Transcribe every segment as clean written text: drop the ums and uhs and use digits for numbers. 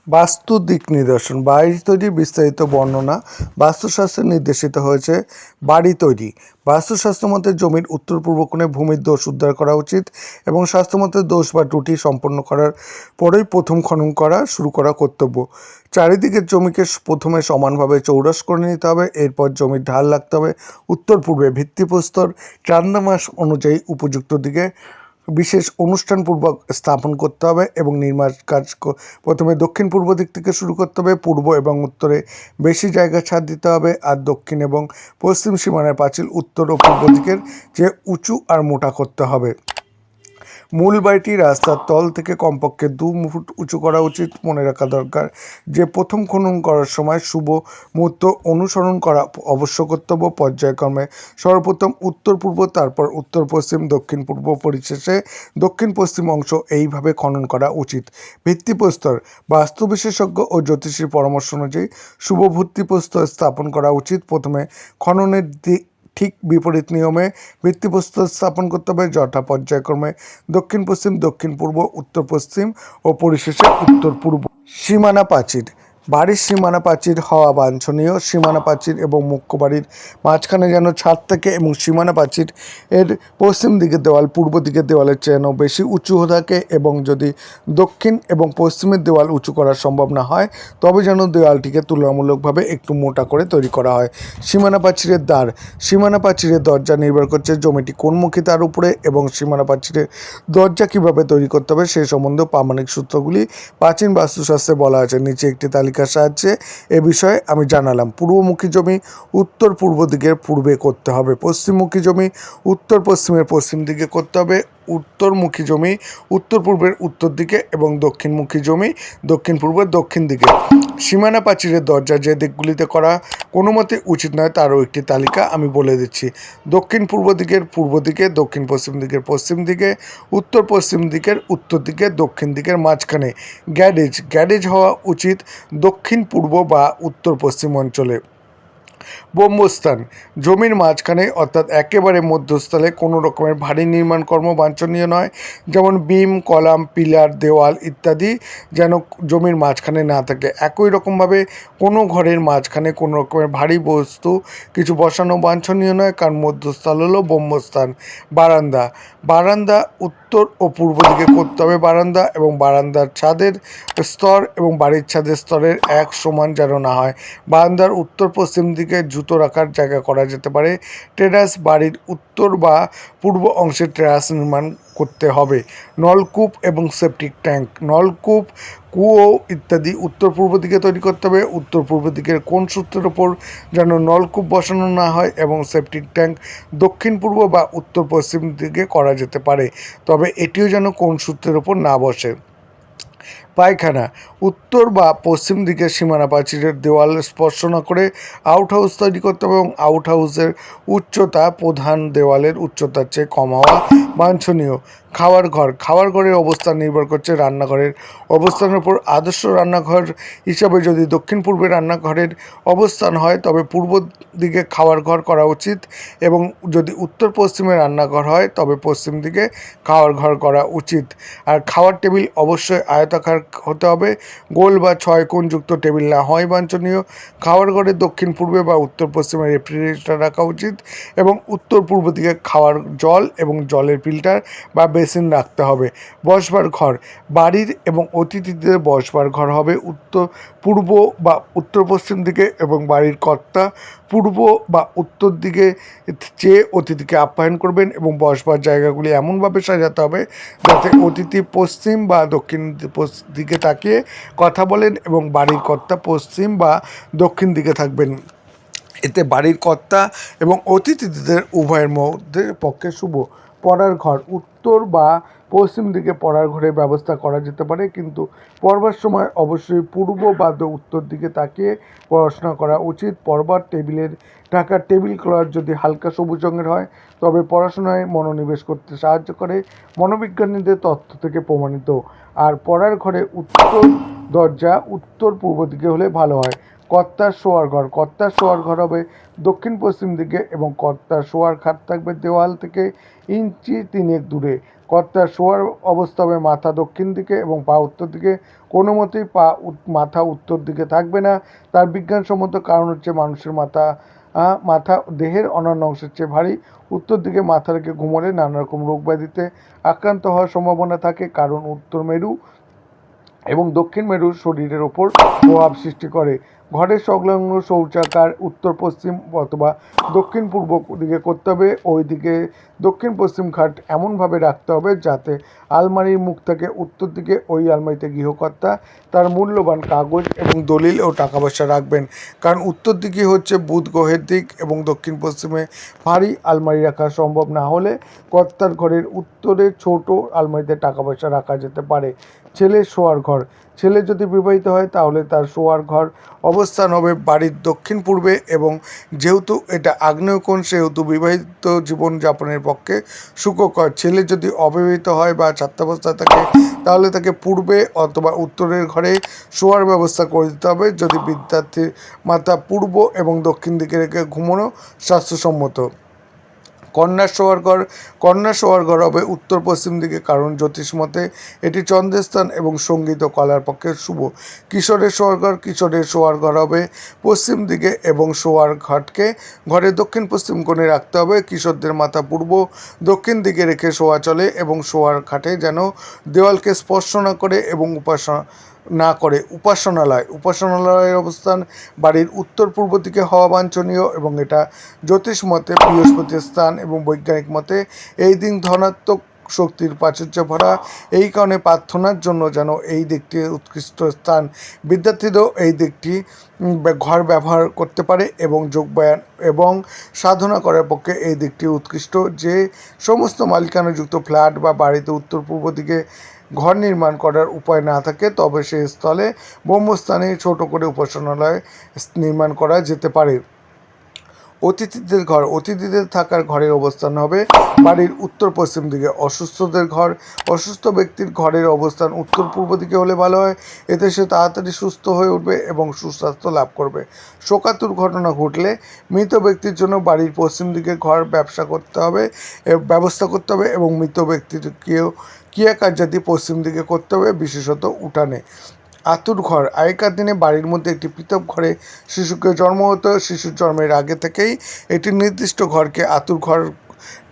বাস্তু দিক নিদর্শন। বাড়ি তৈরির বিস্তারিত বর্ণনা। বাস্তুশাস্ত্রে নির্দেশিত হয়েছে বাড়ি তৈরি। বাস্তুশাস্ত্র মতে জমির উত্তর পূর্ব কোণে ভূমির দোষ উদ্ধার করা উচিত এবং শাস্ত্রমতে দোষ বা ত্রুটি সম্পন্ন করার পরেই প্রথম খনন করা শুরু করা কর্তব্য। চারিদিকের জমিকে প্রথমে সমানভাবে চৌরাস করে নিতে হবে। এরপর জমির ঢাল লাগতে হবে উত্তর পূর্বে। ভিত্তিপ্রস্তর চান্দ্র মাস অনুযায়ী উপযুক্ত দিকে বিশেষ অনুষ্ঠানপূর্বক স্থাপন করতে হবে এবং নির্মাণ কাজ প্রথমে দক্ষিণ পূর্ব দিক থেকে শুরু করতে হবে। পূর্ব এবং উত্তরে বেশি জায়গা ছাড় দিতে হবে, আর দক্ষিণ এবং পশ্চিম সীমানার পাঁচিল উত্তর ও পূর্ব দিকের যে উঁচু আর মোটা করতে হবে। মূল বাড়িটি রাস্তার তল থেকে কমপক্ষে 2 ফুট উঁচু করা উচিত। মনে রাখা দরকার যে প্রথম খনন করার সময় শুভ মুহূর্ত অনুসরণ করা অবশ্য কর্তব্য। পর্যায়ক্রমে সর্বপ্রথম উত্তর পূর্ব, তারপর উত্তর পশ্চিম, দক্ষিণ পূর্ব, পরিশেষে দক্ষিণ পশ্চিম অংশ এইভাবে খনন করা উচিত। ভিত্তিপ্রস্তর। বাস্তু বিশেষজ্ঞ ও জ্যোতিষীর পরামর্শ অনুযায়ী শুভ ভিত্তিপ্রস্তর স্থাপন করা উচিত। প্রথমে খননের ঠিক বিপরীত নিয়মে ভিত্তিপ্রস্তর স্থাপন করতে হবে, যথা পর্যায়ক্রমে দক্ষিণ পশ্চিম, দক্ষিণ পূর্ব, উত্তর পশ্চিম ও পরিশেষে উত্তর পূর্ব। সীমানা প্রাচীর। বাড়ির সীমানা প্রাচীর হওয়া বাঞ্ছনীয়। সীমানা প্রাচীর এবং মুখ্য বাড়ির মাঝখানে যেন ছাদ থাকে এবং সীমানা প্রাচীর এর পশ্চিম দিকের দেওয়াল পূর্ব দিকের দেওয়ালের চেয়ে যেন বেশি উঁচু থাকে, এবং যদি দক্ষিণ এবং পশ্চিমের দেওয়াল উঁচু করা সম্ভব না হয় তবে যেন দেওয়ালটিকে তুলনামূলকভাবে একটু মোটা করে তৈরি করা হয়। সীমানা প্রাচীরের দ্বার। সীমানা প্রাচীরের দরজা নির্ভর করছে জমিটি কোণমুখী তার উপরে, এবং সীমানা প্রাচীরের দরজা কীভাবে তৈরি করতে হবে সেই সম্বন্ধে প্রামাণিক সূত্রগুলি প্রাচীন বাস্তুশাস্ত্রে বলা আছে। নিচে একটি তালিকার সাহায্যে এ বিষয়ে আমি জানালাম। পূর্বমুখী জমি উত্তর পূর্ব দিকের পূর্বে করতে হবে। পশ্চিমমুখী জমি উত্তর পশ্চিমের পশ্চিম দিকে করতে হবে। উত্তরমুখী জমি উত্তর পূর্বের উত্তর দিকে এবং দক্ষিণমুখী জমি দক্ষিণ পূর্বের দক্ষিণ দিকে। সীমানা প্রাচীরের দরজা যে দিকগুলিতে করা কোনো মতে উচিত নয় তারও একটি তালিকা আমি বলে দিচ্ছি। দক্ষিণ পূর্ব দিকের পূর্ব দিকে, দক্ষিণ পশ্চিম দিকের পশ্চিম দিকে, উত্তর পশ্চিম দিকের উত্তর দিকে, দক্ষিণ দিকের মাঝখানে। গ্যারেজ হওয়া উচিত দক্ষিণ পূর্ব বা উত্তর পশ্চিম অঞ্চলে। ব্রহ্মস্থান। জমির মাঝখানে অর্থাৎ একেবারে মধ্যস্থলে কোনো রকমের ভারী নির্মাণ কর্ম বাঞ্ছনীয় নয়, যেমন বিম, কলাম, পিলার, দেওয়াল ইত্যাদি যেন জমির মাঝখানে না থাকে। একই রকমভাবে কোনো ঘরের মাঝখানে কোনো রকমের ভারী বস্তু কিছু বসানো বাঞ্ছনীয় নয়, কারণ মধ্যস্থল হলো ব্রহ্মস্থান। বারান্দা উত্তর ও পূর্ব দিকে করতে হবে। বারান্দা এবং বারান্দার ছাদের স্তর এবং বাড়ির ছাদের স্তরের এক সমান যেন না হয়। বারান্দার উত্তর পশ্চিম দিকে জুতো রাখার জায়গা করা যেতে পারে। টেরাস। বাড়ির উত্তর বা পূর্ব অংশে টেরাস নির্মাণ করতে হবে। নলকূপ এবং সেপটিক ট্যাঙ্ক। নলকূপ, কুয়ো ইত্যাদি উত্তর পূর্ব দিকে তৈরি করতে হবে। উত্তর পূর্ব দিকের কোন সূত্রের ওপর যেন নলকূপ বসানো না হয়, এবং সেপটিক ট্যাঙ্ক দক্ষিণ পূর্ব বা উত্তর পশ্চিম দিকে করা যেতে পারে, তবে এটিও যেন কোন সূত্রের ওপর না বসে। পায়খানা। উত্তর বা পশ্চিম দিকের সীমানা প্রাচীরের দেওয়াল স্পর্শ না করে আউট হাউস তৈরি করতে হবে, এবং আউট হাউসের উচ্চতা প্রধান দেওয়ালের উচ্চতার চেয়ে কম হওয়া বাঞ্ছনীয়। খাওয়ার ঘরের অবস্থান নির্ভর করছে রান্নাঘরের অবস্থানের উপর। আদর্শ রান্নাঘর হিসাবে যদি দক্ষিণ পূর্বে রান্নাঘরের অবস্থান হয় তবে পূর্ব দিকে খাওয়ার ঘর করা উচিত, এবং যদি উত্তর পশ্চিমে রান্নাঘর হয় তবে পশ্চিম দিকে খাওয়ার ঘর করা উচিত। আর খাওয়ার টেবিল অবশ্যই আয়তাকার হতে হবে, গোল বা 6 কোণযুক্ত টেবিল না হয় বাঞ্ছনীয়। খাওয়ার ঘরে দক্ষিণ পূর্বে বা উত্তর পশ্চিমে রেফ্রিজারেটর রাখা উচিত, এবং উত্তর পূর্ব দিকে খাওয়ার জল এবং জলের ফিল্টার বা বেসিন রাখতে হবে। বসবার ঘর। বাড়ির এবং অতিথিদের বসবার ঘর হবে পূর্ব বা উত্তর পশ্চিম দিকে, এবং বাড়ির কর্তা পূর্ব বা উত্তর দিকে চেয়ে অতিথিকে আপ্যায়ন করবেন, এবং বসবার জায়গাগুলি এমনভাবে সাজাতে হবে যাতে অতিথি পশ্চিম বা দক্ষিণ দিকে তাকিয়ে কথা বলেন, এবং বাড়ির কর্তা পশ্চিম বা দক্ষিণ দিকে থাকবেন। এতে বাড়ির কর্তা এবং অতিথিদের উভয়ের পক্ষে শুভ। পড়ার ঘর। উত্তর বা পশ্চিম দিকে পড়ার ঘরের ব্যবস্থা করা যেতে পারে, কিন্তু পড়বার সময় অবশ্যই পূর্ব বা উত্তর দিকে তাকিয়ে পড়াশোনা করা উচিত। পড়বার টেবিলের ঢাকা টেবিল ক্লথ যদি হালকা সবুজ রঙের হয় তবে পড়াশোনায় মনোনিবেশ করতে সাহায্য করে, মনোবিজ্ঞানীদের তথ্য থেকে প্রমাণিত। আর পড়ার ঘরে উত্তর দরজা উত্তর পূর্ব দিকে হলে ভালো হয়। কর্তার শোয়ার ঘর, কর্তার শোয়ার ঘর হবে দক্ষিণ পশ্চিম দিকে এবং কর্তার শোয়ার খাট থাকবে দেওয়াল থেকে ইঞ্চি 3 দূরে। কর্তার শোয়ার অবস্থা হবে মাথা দক্ষিণ দিকে এবং পা উত্তর দিকে। কোনো মতেই মাথা উত্তর দিকে থাকবে না। তার বিজ্ঞানসম্মত কারণ হচ্ছে মানুষের মাথা দেহের অন্যান্য অংশের চেয়ে ভারী। উত্তর দিকে মাথা রেখে ঘুমোলে নানা রকম রোগ ব্যাধিতে আক্রান্ত হওয়ার সম্ভাবনা থাকে, কারণ উত্তর মেরু এবং দক্ষিণ মেরু শরীরের ওপর প্রভাব সৃষ্টি করে। ঘরের সংলগ্ন শৌচাগার উত্তর পশ্চিম অথবা দক্ষিণ পূর্ব দিকে করতে হবে। ওই দিকে দক্ষিণ পশ্চিম খাট এমনভাবে রাখতে হবে যাতে আলমারির মুখ থাকে উত্তর দিকে। ওই আলমারিতে গৃহকর্তা তার মূল্যবান কাগজ এবং দলিল ও টাকা পয়সা রাখবেন, কারণ উত্তর দিকে হচ্ছে বুধ গ্রহের দিক এবং দক্ষিণ পশ্চিমে ভারী আলমারি রাখা সম্ভব না হলে কর্তার ঘরের উত্তরে ছোট আলমারিতে টাকা পয়সা রাখা যেতে পারে। ছেলের শোয়ার ঘর, ছেলে যদি বিবাহিত হয় তাহলে তার শোয়ার ঘর অবস্থান হবে বাড়ির দক্ষিণ পূর্বে এবং যেহেতু এটা আগ্নেয়কোণ সেহেতু বিবাহিত জীবনযাপনের পক্ষে সুখকর। ছেলে যদি অবিবাহিত হয় বা ছাত্রাবস্থায় থাকে তাহলে তাকে পূর্বে অথবা উত্তরের ঘরে শোয়ার ব্যবস্থা করে দিতে হবে। যদি বিদ্যার্থীর মাথা পূর্ব এবং দক্ষিণ দিকে রেখে ঘুমানো স্বাস্থ্যসম্মত। কন্যার শোয়ার ঘর হবে উত্তর পশ্চিম দিকে, কারণ জ্যোতিষ মতে এটি চন্দ্রের স্থান এবং সঙ্গীত ও কলার পক্ষে শুভ। কিশোরের শোয়ার ঘর হবে পশ্চিম দিকে এবং শোয়ার ঘাটকে ঘরের দক্ষিণ পশ্চিম কোণে রাখতে হবে। কিশোরদের মাথা পূর্ব দক্ষিণ দিকে রেখে শোয়া চলে এবং শোয়ার খাটে যেন দেওয়ালকে স্পর্শ না করে উপাসনালয়ের অবস্থান বাড়ির উত্তর পূর্ব দিকে হওয়া বাঞ্ছনীয় এবং এটা জ্যোতিষ মতে বৃহস্পতির স্থান এবং বৈজ্ঞানিক মতে এই দিন ধনাত্মক শক্তির প্রাচুর্য ভরা। এই কারণে প্রার্থনার জন্য যেন এই দিকটি উৎকৃষ্ট স্থান। বিদ্যার্থীরাও এই দিকটি ঘর ব্যবহার করতে পারে এবং যোগব্যায়াম এবং সাধনা করার পক্ষে এই দিকটি উৎকৃষ্ট। যে সমস্ত মালিকানাযুক্ত ফ্ল্যাট বা বাড়িতে উত্তর পূর্ব দিকে ঘর নির্মাণ করার উপায় না থাকে তবে সেই স্থলে ব্রহ্মস্থানে ছোট করে উপাসনালয় নির্মাণ করা যেতে পারে। অতিথিদের থাকার ঘরের অবস্থান হবে বাড়ির উত্তর পশ্চিম দিকে। অসুস্থ ব্যক্তির ঘরের অবস্থান উত্তর পূর্ব দিকে হলে ভালো হয়, এতে সে তাড়াতাড়ি সুস্থ হয়ে উঠবে এবং সুস্বাস্থ্য লাভ করবে। শোকাতুর ঘটনা ঘটলে মৃত ব্যক্তির জন্য বাড়ির পশ্চিম দিকে ঘর ব্যবস্থা করতে হবে এবং মৃত ব্যক্তির ক্রিয়াকার্যাদি পশ্চিম দিকে করতে হবে, বিশেষত উঠানে। আতুর ঘর, আগেকার দিনে বাড়ির মধ্যে একটি পৃথক ঘরে শিশুকে জন্ম হতো। শিশুর জন্মের আগে থেকেই একটি নির্দিষ্ট ঘরকে আতুর ঘর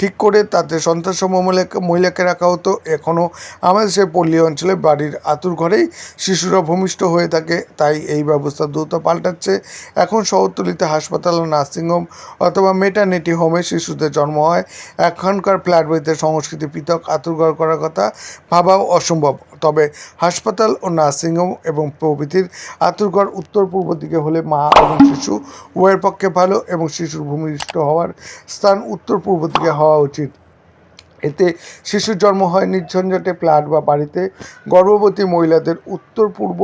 ঠিক করে তাতে সন্তানসম মহিলাকে রাখা হতো। এখনও আমাদের সে পল্লী অঞ্চলে বাড়ির আতুর ঘরেই শিশুরা ভূমিষ্ঠ হয়ে থাকে, তাই এই ব্যবস্থা দ্রুত পাল্টাচ্ছে। এখন শহরতলিতে হাসপাতাল ও নার্সিংহোম অথবা মেটার্নিটি হোমে শিশুদের জন্ম হয়। এখনকার ফ্ল্যাট বাড়িতে সংস্কৃতি পৃথক আতুর ঘর করার কথা ভাবাও অসম্ভব। তবে হাসপাতাল ও নার্সিংহোম এবং প্রভৃতির আতুরঘর উত্তর পূর্ব দিকে হলে মা এবং শিশু উভয়ের পক্ষে ভালো এবং শিশুর ভূমিষ্ঠ হওয়ার স্থান উত্তর পূর্ব দিকে হওয়া উচিত। এতে শিশুর জন্ম হয় নির্ঝঞ্ঝাটে। ফ্ল্যাট বা বাড়িতে গর্ভবতী মহিলাদের উত্তর পূর্ব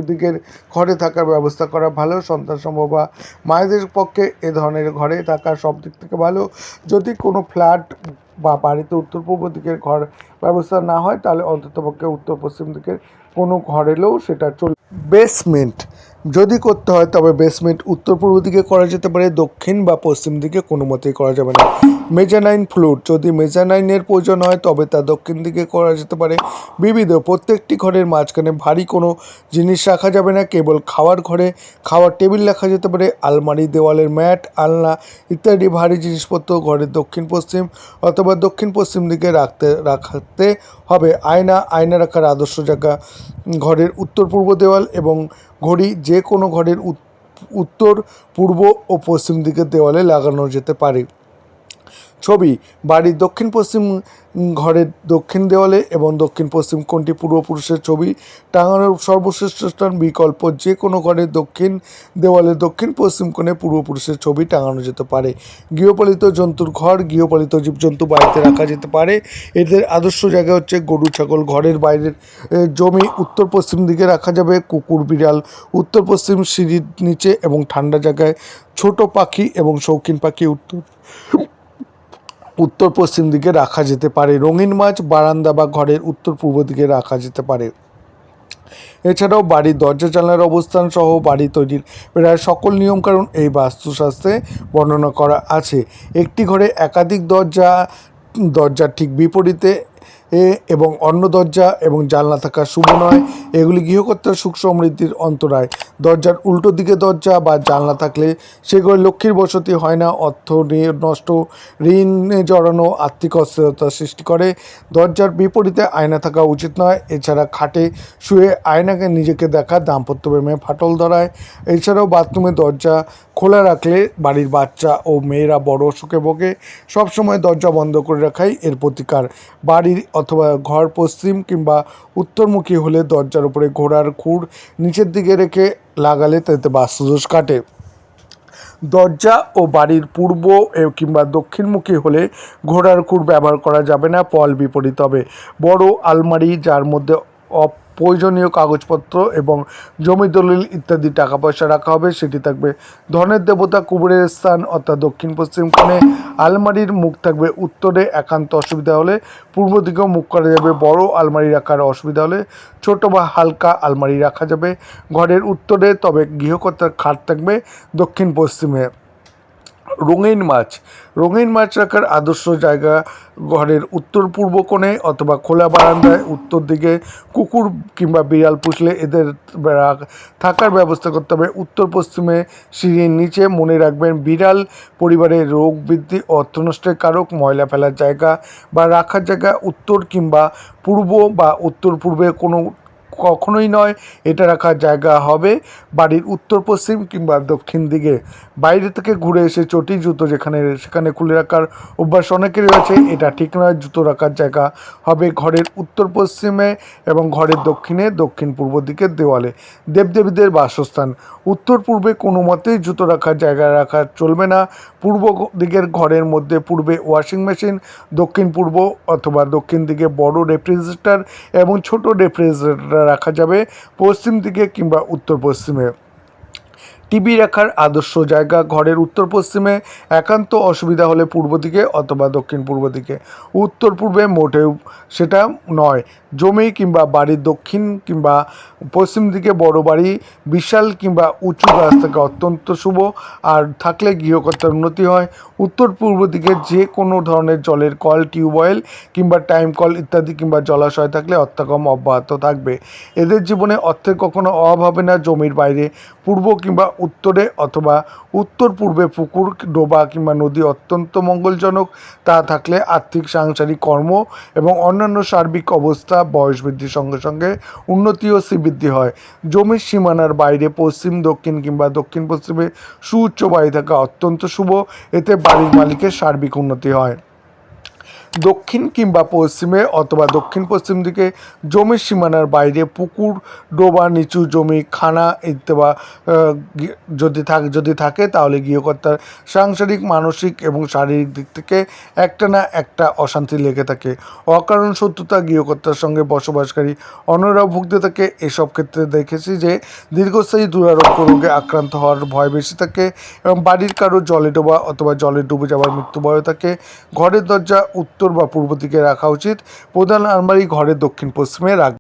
দিকের ঘরে থাকার ব্যবস্থা করা ভালো। সন্তান সম্ভব বা মায়েদের পক্ষে এ ধরনের ঘরে থাকা সব দিক থেকে ভালো। যদি কোনো ফ্ল্যাট বা বাড়িতে উত্তর পূর্ব দিকের ঘর ব্যবস্থা না হয় তাহলে অন্ততপক্ষে উত্তর পশ্চিম দিকের কোনো ঘর এলেও সেটা চলবে। বেসমেন্ট যদি করতে হয় তবে বেসমেন্ট উত্তর পূর্ব দিকে করা যেতে পারে, দক্ষিণ বা পশ্চিম দিকে কোনো মতেই করা যাবে না। মেজানাইন ফ্লোর, যদি মেজানাইনের প্রয়োজন হয় তবে তা দক্ষিণ দিকে করা যেতে পারে। প্রত্যেকটি ঘরের মাঝখানে ভারী কোনো জিনিস রাখা যাবে না, কেবল খাওয়ার টেবিল রাখা যেতে পারে। আলমারি, দেওয়ালের ম্যাট, আলনা ইত্যাদি ভারী জিনিসপত্র ঘরের দক্ষিণ পশ্চিম অথবা দক্ষিণ পশ্চিম দিকে রাখতে হবে। আয়না রাখার আদর্শ জায়গা ঘরের উত্তর পূর্ব দেওয়াল এবং ঘড়ি যে কোনো ঘরের উত্তর পূর্ব ও পশ্চিম দিকের দেওয়ালে লাগানো যেতে পারে। ছবি, বাড়ির দক্ষিণ পশ্চিম ঘরের দক্ষিণ দেওয়ালে এবং দক্ষিণ পশ্চিম কোণটি পূর্বপুরুষের ছবি টাঙানোর সর্বশ্রেষ্ঠ স্থান। বিকল্প যে কোনো ঘরের দক্ষিণ দেওয়ালে দক্ষিণ পশ্চিম কোণে পূর্বপুরুষের ছবি টাঙানো যেতে পারে। গৃহপালিত জন্তুর ঘর, গৃহপালিত জীবজন্তু বাড়িতে রাখা যেতে পারে। এদের আদর্শ জায়গা হচ্ছে গরু, ছাগল ঘরের বাইরের জমি উত্তর পশ্চিম দিকে রাখা যাবে। কুকুর, বিড়াল উত্তর পশ্চিম সিঁড়ির নিচে এবং ঠান্ডা জায়গায়। ছোট পাখি এবং শৌখিন পাখি উত্তর পশ্চিম দিকে রাখা যেতে পারে। রঙিন মাছ বারান্দা বা ঘরের উত্তর পূর্ব দিকে রাখা যেতে পারে। এছাড়াও বাড়ির দরজা জানলার অবস্থান সহ বাড়ি তৈরির প্রায় সকল নিয়মকানুন এই বাস্তুশাস্ত্রে বর্ণনা করা আছে। একটি ঘরে একাধিক দরজার ঠিক বিপরীতে এবং অন্য দরজা এবং জানলা থাকা শুভ নয়। এগুলি গৃহকর্তার সুখ সমৃদ্ধির অন্তরায়। দরজার উল্টো দিকে দরজা বা জানলা থাকলে সে ঘরে লক্ষ্মীর বসতি হয় না, অর্থ নষ্ট, ঋণে জড়ানো, আর্থিক অস্থিরতা সৃষ্টি করে। দরজার বিপরীতে আয়না থাকা উচিত নয়। এছাড়া খাটে শুয়ে আয়নাকে নিজেকে দেখা দাম্পত্য প্রেমে ফাটল ধরায়। এছাড়াও বাথরুমে দরজা খোলা রাখলে বাড়ির বাচ্চা ও মেয়েরা বড় অসুখে ভোগে। সবসময় দরজা বন্ধ করে রাখাই এর প্রতিকার। বাড়ির অথবা ঘর পশ্চিম কিংবা উত্তরমুখী হলে দরজার উপরে ঘোড়ার খুর নিচের দিকে রেখে লাগালে তাতে বাস্তুদোষ কাটে। দরজা ও বাড়ির পূর্ব কিংবা দক্ষিণমুখী হলে ঘোড়ার খুর ব্যবহার করা যাবে না, ফল বিপরীত হবে। বড় আলমারি যার মধ্যে প্রয়োজনীয় কাগজপত্র এবং জমি দলিল ইত্যাদি টাকা পয়সা রাখা হবে সেটি থাকবে ধনের দেবতা কুবেরের স্থান অর্থাৎ দক্ষিণ পশ্চিম কোণে। আলমারির মুখ থাকবে উত্তরে। একান্ত অসুবিধা হলে পূর্ব দিকেও মুখ করা যাবে। বড় আলমারি রাখার অসুবিধা হলে ছোট বা হালকা আলমারি রাখা যাবে ঘরের উত্তরে। তবে গৃহকর্তার খাট থাকবে দক্ষিণ পশ্চিমে। রঙিন মাছ রাখার আদর্শ জায়গা ঘরের উত্তর পূর্ব কোণে অথবা খোলা বারান্দায়। উত্তর দিকে কুকুর কিংবা বিড়াল পুষলে এদের থাকার ব্যবস্থা করতে হবে উত্তর পশ্চিমে সিঁড়ির নিচে। মনে রাখবেন, বিড়াল পরিবারের রোগ বৃদ্ধি, অর্থনষ্টের কারক। ময়লা ফেলার জায়গা বা রাখার জায়গা উত্তর কিংবা পূর্ব বা উত্তর পূর্বে কখনোই নয়। এটা রাখার জায়গা হবে বাড়ির উত্তর পশ্চিম কিংবা দক্ষিণ দিকে। বাইরে থেকে ঘুরে এসে চটি জুতো সেখানে খুলে রাখার অভ্যাস অনেকেরই রয়েছে, এটা ঠিক নয়। জুতো রাখার জায়গা হবে ঘরের উত্তর পশ্চিমে এবং ঘরের দক্ষিণে দক্ষিণ পূর্ব দিকের দেওয়ালে। দেবদেবীদের বাসস্থান উত্তর পূর্বে কোনো মতেই জুতো রাখার জায়গা রাখা চলবে না। পূর্ব দিকের ঘরের মধ্যে পূর্বে ওয়াশিং মেশিন, দক্ষিণ পূর্ব অথবা দক্ষিণ দিকে বড় রেফ্রিজারেটর এবং ছোট রেফ্রিজারেটর রাখা যাবে পশ্চিম দিকে কিংবা উত্তর পশ্চিমে। টিভি রাখার আদর্শ জায়গা ঘরের উত্তর পশ্চিমে। একান্ত অসুবিধা হলে পূর্ব দিকে অথবা দক্ষিণ পূর্ব দিকে। উত্তর পূর্বে মোটেও সেটা নয়। জমি কিংবা বাড়ির দক্ষিণ কিংবা পশ্চিম দিকে বড় বাড়ি, বিশাল কিংবা উঁচু গাছ থেকে অত্যন্ত শুভ, আর থাকলে গৃহকর্তার উন্নতি হয়। উত্তর পূর্ব দিকে যে কোনো ধরনের জলের কল, টিউবওয়েল কিংবা টাইম কল ইত্যাদি কিংবা জলাশয় থাকলে অর্থাগম অব্যাহত থাকবে। এদের জীবনে অর্থের কখনো অভাব হবে না। জমির বাইরে পূর্ব কিংবা উত্তরে অথবা উত্তর পূর্বে পুকুর, ডোবা কিংবা নদী অত্যন্ত মঙ্গলজনক। তা থাকলে আর্থিক, সাংসারিক, কর্ম এবং অন্যান্য সার্বিক অবস্থা বয়স বৃদ্ধির সঙ্গে সঙ্গে উন্নতি ও শ্রীবৃদ্ধি হয়। জমির সীমানার বাইরে পশ্চিম, দক্ষিণ কিংবা দক্ষিণ পশ্চিমে সুউচ্চ বাড়ি থাকা অত্যন্ত শুভ। এতে বাড়ির মালিকের সার্বিক উন্নতি হয়। দক্ষিণ কিংবা পশ্চিমে অথবা দক্ষিণ পশ্চিম দিকে জমির সীমানার বাইরে পুকুর, ডোবা, নিচু জমি, খানা যদি থাকে তাহলে গৃহকর্তার সাংসারিক, মানসিক এবং শারীরিক দিক থেকে একটা না একটা অশান্তি লেগে থাকে। অকারণ শত্রুতা গৃহকর্তার সঙ্গে বসবাসকারী অন্যরাও ভুগতে থাকে। এসব ক্ষেত্রে দেখেছি যে দীর্ঘস্থায়ী দুরারোগ্য রোগে আক্রান্ত হওয়ার ভয় বেশি থাকে এবং বাড়ির কারো জলে ডোবা অথবা জলে ডুবে যাওয়ার মৃত্যু ভয় থাকে। ঘরের দরজা উত্তর বা পূর্ব দিকে রাখা উচিত। প্রধান আলমারি ঘরের দক্ষিণ পশ্চিমে রাখবে।